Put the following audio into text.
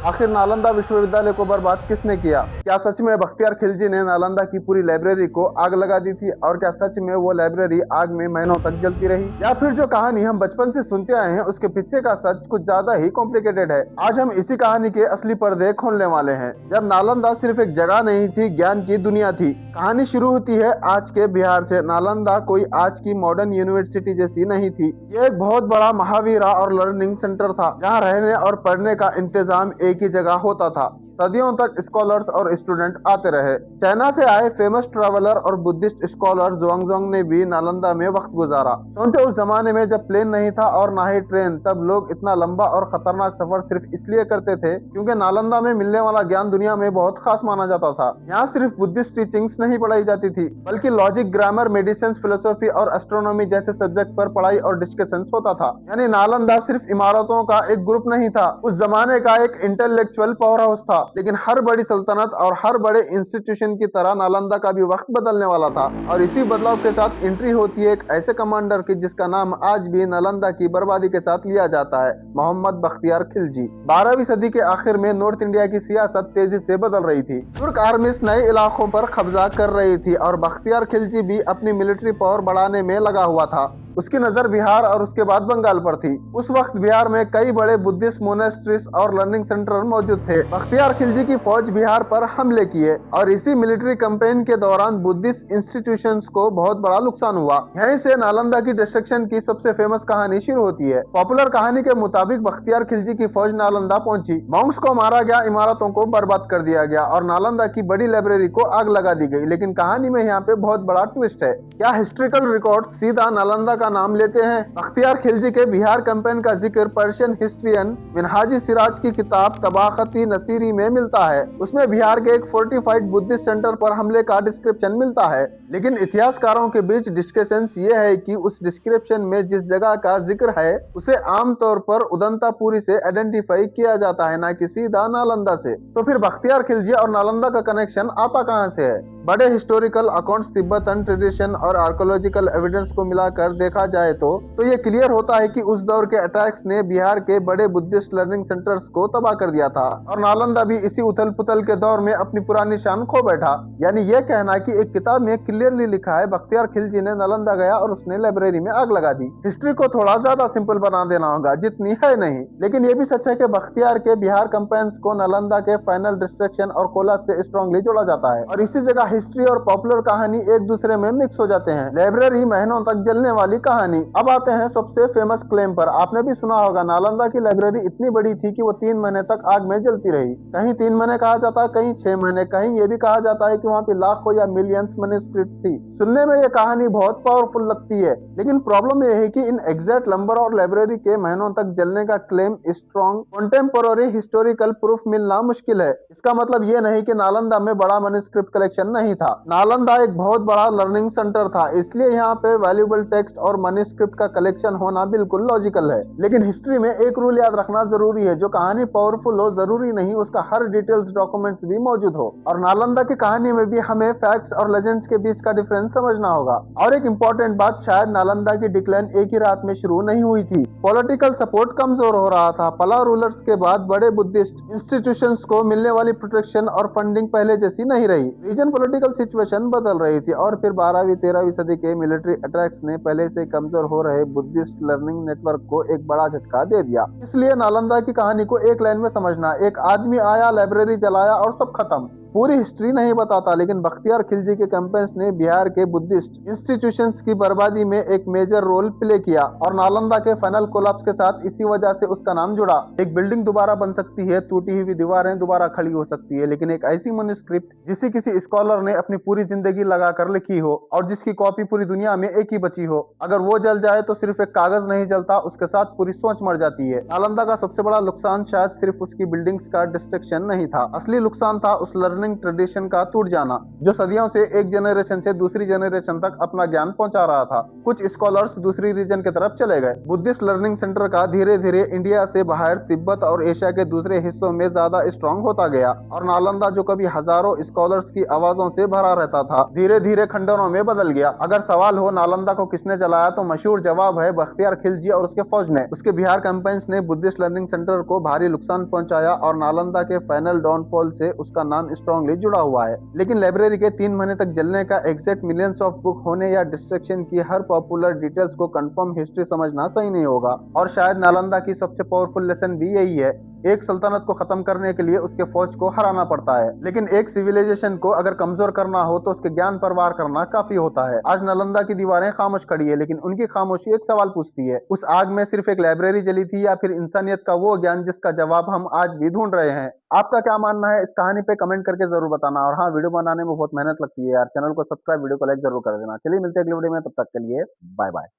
आखिर नालंदा विश्वविद्यालय को बर्बाद किसने किया? क्या सच में बख्तियार खिलजी ने नालंदा की पूरी लाइब्रेरी को आग लगा दी थी और क्या सच में वो लाइब्रेरी आग में महीनों तक जलती रही, या फिर जो कहानी हम बचपन से सुनते आए हैं उसके पीछे का सच कुछ ज्यादा ही कॉम्प्लिकेटेड है। आज हम इसी कहानी के असली पर्दे खोलने वाले हैं। जब नालंदा सिर्फ एक जगह नहीं थी, ज्ञान की दुनिया थी। कहानी शुरू होती है आज के बिहार से। नालंदा कोई आज की मॉडर्न यूनिवर्सिटी जैसी नहीं थी। ये एक बहुत बड़ा महावीरा और लर्निंग सेंटर था, जहाँ रहने और पढ़ने का इंतजाम एक ही जगह होता था। सदियों तक स्कॉलर्स और स्टूडेंट आते रहे। चाइना से आए फेमस ट्रैवलर और बुद्धिस्ट स्कॉलर ज़ुआंगज़ोंग ने भी नालंदा में वक्त गुजारा। सोचो उस जमाने में जब प्लेन नहीं था और ना ही ट्रेन, तब लोग इतना लंबा और खतरनाक सफर सिर्फ इसलिए करते थे क्योंकि नालंदा में मिलने वाला ज्ञान दुनिया में बहुत खास माना जाता था। यहाँ सिर्फ बुद्धिस्ट टीचिंग्स नहीं पढ़ाई जाती थी, बल्कि लॉजिक, ग्रामर, मेडिसिन, फिलोसॉफी और एस्ट्रोनॉमी जैसे सब्जेक्ट पर पढ़ाई और डिस्कशन होता था। यानी नालंदा सिर्फ इमारतों का एक ग्रुप नहीं था, उस जमाने का एक इंटेलेक्चुअल पावर हाउस था। लेकिन हर बड़ी सल्तनत और हर बड़े इंस्टीट्यूशन की तरह नालंदा का भी वक्त बदलने वाला था, और इसी बदलाव के साथ एंट्री होती है एक ऐसे कमांडर की जिसका नाम आज भी नालंदा की बर्बादी के साथ लिया जाता है, मोहम्मद बख्तियार खिलजी। 12वीं सदी के आखिर में नॉर्थ इंडिया की सियासत तेजी से बदल रही थी। तुर्क आर्मीज नए इलाकों पर कब्जा कर रही थी और बख्तियार खिलजी भी अपनी मिलिट्री पावर बढ़ाने में लगा हुआ था। उसकी नजर बिहार और उसके बाद बंगाल पर थी। उस वक्त बिहार में कई बड़े बुद्धिस्ट मोनेस्ट्रीज और लर्निंग सेंटर मौजूद थे। बख्तियार खिलजी की फौज बिहार पर हमले किए और इसी मिलिट्री कैंपेन के दौरान बुद्धिस्ट इंस्टीट्यूशंस को बहुत बड़ा नुकसान हुआ। यहीं से नालंदा की डिस्ट्रक्शन की सबसे फेमस कहानी शुरू होती है। पॉपुलर कहानी के मुताबिक बख्तियार खिलजी की फौज नालंदा पहुंची, मॉन्क्स को मारा गया, इमारतों को बर्बाद कर दिया गया और नालंदा की बड़ी लाइब्रेरी को आग लगा दी गई। लेकिन कहानी में यहाँ पे बहुत बड़ा ट्विस्ट है। क्या हिस्ट्रिकल रिकॉर्ड सीधा नालंदा का नाम लेते हैं? बख्तियार खिलजी के बिहार कैंपेन का जिक्र पर्शियन हिस्ट्रियन मिनहाजी सिराज की किताब तबाकती नसीरी में मिलता है। उसमें बिहार के एक फोर्टिफाइड बुद्धिस्ट सेंटर पर हमले का डिस्क्रिप्शन मिलता है। लेकिन इतिहासकारों के बीच डिस्कशंस ये है कि उस डिस्क्रिप्शन में जिस जगह का जिक्र है उसे आमतौर पर उदंतापुरी से आइडेंटिफाई किया जाता है, ना कि सीधा नालंदा से। तो फिर बख्तियार खिलजी और नालंदा का कनेक्शन आता कहां से है? बड़े हिस्टोरिकल अकाउंट्स, तिब्बतन ट्रेडिशन और आर्कोलॉजिकल एविडेंस को मिलाकर देखा जाए तो ये क्लियर होता है कि उस दौर के अटैक्स ने बिहार के बड़े बुद्धिस्ट लर्निंग सेंटर्स को तबाह कर दिया था और नालंदा भी इसी उथल पुथल के दौर में अपनी पुरानी शान खो बैठा। यानी ये कहना कि एक किताब में क्लियरली लिखा है बख्तियार खिलजी ने नालंदा गया और उसने लाइब्रेरी में आग लगा दी। हिस्ट्री को थोड़ा ज्यादा सिंपल बना देना होगा, जितनी है नहीं। लेकिन ये भी सच है कि बख्तियार के बिहार कैंपेन्स को नालंदा के फाइनल डिस्ट्रक्शन और कोलाप्स से स्ट्रांगली जोड़ा जाता है और इसी जगह हिस्ट्री और पॉपुलर कहानी एक दूसरे में मिक्स हो जाते हैं। लाइब्रेरी महीनों तक जलने वाली कहानी। अब आते हैं सबसे फेमस क्लेम पर। आपने भी सुना होगा नालंदा की लाइब्रेरी इतनी बड़ी थी कि वो 3 महीने तक आग में जलती रही। कहीं 3 महीने कहा जाता है, कहीं 6 महीने, कहीं ये भी कहा जाता है कि वहाँ पे लाखों या मिलियंस मैन्युस्क्रिप्ट थी। सुनने में ये कहानी बहुत पावरफुल लगती है, लेकिन प्रॉब्लम ये है कि इन एग्जैक्ट नंबर और लाइब्रेरी के महीनों तक जलने का क्लेम स्ट्रॉन्ग कॉन्टेम्पोररी हिस्टोरिकल प्रूफ मिलना मुश्किल है। इसका मतलब ये नहीं कि नालंदा में बड़ा मैन्युस्क्रिप्ट कलेक्शन नहीं था। नालंदा एक बहुत बड़ा लर्निंग सेंटर था, इसलिए यहाँ पे वैल्यूएबल टेक्स्ट और मैन्युस्क्रिप्ट का कलेक्शन होना बिल्कुल लॉजिकल है। लेकिन हिस्ट्री में एक रूल याद रखना जरूरी है, जो कहानी पावरफुल हो जरूरी नहीं उसका हर डिटेल्स डॉक्यूमेंट्स भी मौजूद हो। और नालंदा की कहानी में भी हमें फैक्ट्स और लेजेंड्स के बीच का डिफरेंस समझना होगा। और एक इम्पोर्टेंट बात, शायद नालंदा की डिक्लाइन एक ही रात में शुरू नहीं हुई थी। पॉलिटिकल सपोर्ट कमजोर हो रहा था। पला रूलर्स के बाद बड़े बुद्धिस्ट इंस्टीट्यूशंस को मिलने वाली प्रोटेक्शन और फंडिंग पहले जैसी नहीं रही। रीजन पॉलिटिकल सिचुएशन बदल रही थी और फिर 12वीं 13वीं सदी के मिलिट्री अटैक्स ने पहले से कमजोर हो रहे बुद्धिस्ट लर्निंग नेटवर्क को एक बड़ा झटका दे दिया। इसलिए नालंदा की कहानी को एक लाइन में समझना, एक आदमी आया, लाइब्रेरी जलाया और सब खत्म। पूरी हिस्ट्री नहीं बताता, लेकिन बख्तियार खिलजी के कैंपेन्स ने बिहार के बुद्धिस्ट इंस्टीट्यूशंस की बर्बादी में एक मेजर रोल प्ले किया और नालंदा के फाइनल कोलैप्स के साथ इसी वजह से उसका नाम जुड़ा। एक बिल्डिंग दोबारा बन सकती है, टूटी हुई दीवारें दोबारा खड़ी हो सकती है, लेकिन एक ऐसी मैन्युस्क्रिप्ट जिसे किसी स्कॉलर ने अपनी पूरी जिंदगी लगाकर लिखी हो और जिसकी कॉपी पूरी दुनिया में एक ही बची हो, अगर वो जल जाए तो सिर्फ एक कागज नहीं जलता, उसके साथ पूरी सोच मर जाती है। नालंदा का सबसे बड़ा नुकसान शायद सिर्फ उसकी बिल्डिंग्स का डिस्ट्रक्शन नहीं था, असली नुकसान था उस लर्निंग ट्रेडिशन का टूट जाना, जो सदियों से एक जनरेशन से दूसरी जनरेशन तक अपना ज्ञान पहुंचा रहा था। कुछ स्कॉलर्स दूसरी रीजन की तरफ चले गए। बुद्धिस्ट लर्निंग सेंटर का धीरे धीरे इंडिया से बाहर तिब्बत और एशिया के दूसरे हिस्सों में ज्यादा स्ट्रांग होता गया, और नालंदा जो कभी हजारों स्कॉलर्स की आवाजों से भरा रहता था, धीरे धीरे खंडरों में बदल गया। अगर सवाल हो नालंदा को किसने जलाया, तो मशहूर जवाब है बख्तियार खिलजी और उसके फौज ने। उसके बिहार कैंपेन्स ने बुद्धिस्ट लर्निंग सेंटर को भारी नुकसान पहुंचाया, और नालंदा के फाइनल डाउनफॉल से उसका नाम स्ट्रांगली जुड़ा हुआ है। लेकिन लाइब्रेरी के 3 महीने तक जलने का एग्जैक्ट मिलियंस ऑफ बुक होने या डिस्ट्रक्शन की हर पॉपुलर डिटेल्स को कंफर्म हिस्ट्री समझना सही नहीं होगा। और शायद नालंदा की सबसे पावरफुल लेसन भी यही है, एक सल्तनत को खत्म करने के लिए उसके फौज को हराना पड़ता है, लेकिन एक सिविलाइजेशन को अगर कमजोर करना हो तो उसके ज्ञान पर वार करना काफी होता है। आज नालंदा की दीवारें खामोश खड़ी है, लेकिन उनकी खामोशी एक सवाल पूछती है, उस आग में सिर्फ एक लाइब्रेरी जली थी या फिर इंसानियत का वो ज्ञान जिसका जवाब हम आज भी ढूंढ रहे हैं। आपका क्या मानना है इस कहानी पे कमेंट करके जरूर बताना। और हाँ, वीडियो बनाने में बहुत मेहनत लगती है यार, चैनल को सब्सक्राइब, वीडियो को लाइक जरूर कर देना। चलिए मिलते हैं अगली वीडियो में, तब तक के लिए बाय बाय।